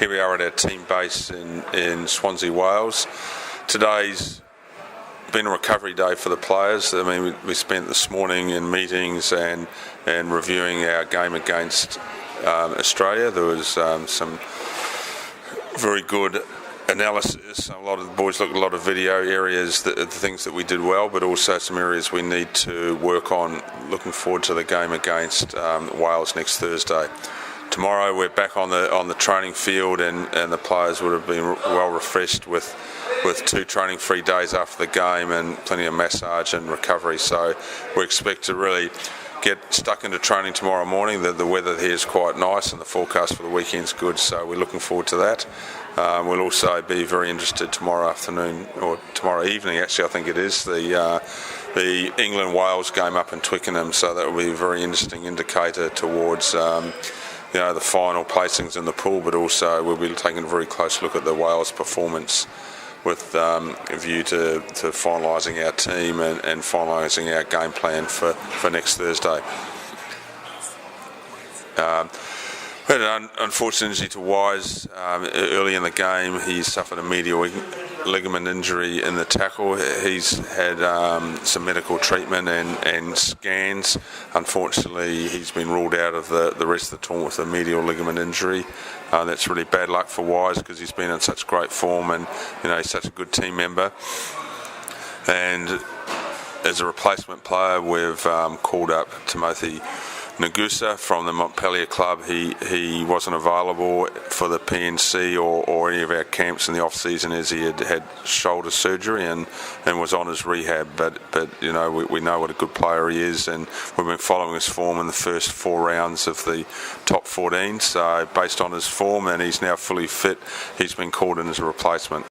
Here we are at our team base in Swansea, Wales. Today's been a recovery day for the players. I mean, we spent this morning in meetings and reviewing our game against Australia. There was some very good analysis. A lot of the boys looked at a lot of video areas, the things that we did well, but also some areas we need to work on. Looking forward to the game against Wales next Thursday. Tomorrow we're back on the training field, and the players would have been well refreshed with 2 training-free days after the game and plenty of massage and recovery. So we expect to really get stuck into training tomorrow morning. The weather here is quite nice and the forecast for the weekend's good, so we're looking forward to that. We'll also be very interested tomorrow afternoon, or tomorrow evening actually I think it is, the England-Wales game up in Twickenham, so that will be a very interesting indicator towards the final placings in the pool, but also we'll be taking a very close look at the Wales performance with a view to finalising our team and finalising our game plan for next Thursday. We had an unfortunate injury to Wise early in the game. He suffered a medial ligament injury in the tackle. He's had some medical treatment and scans. Unfortunately, he's been ruled out of the rest of the tournament with a medial ligament injury. That's really bad luck for Wise because he's been in such great form, and he's such a good team member. And as a replacement player, we've called up Timothy Nagusa from the Montpellier club. He wasn't available for the PNC or any of our camps in the off season, as he had shoulder surgery and was on his rehab. But we know what a good player he is, and we've been following his form in the first 4 rounds of the top 14. So based on his form, and he's now fully fit, he's been called in as a replacement.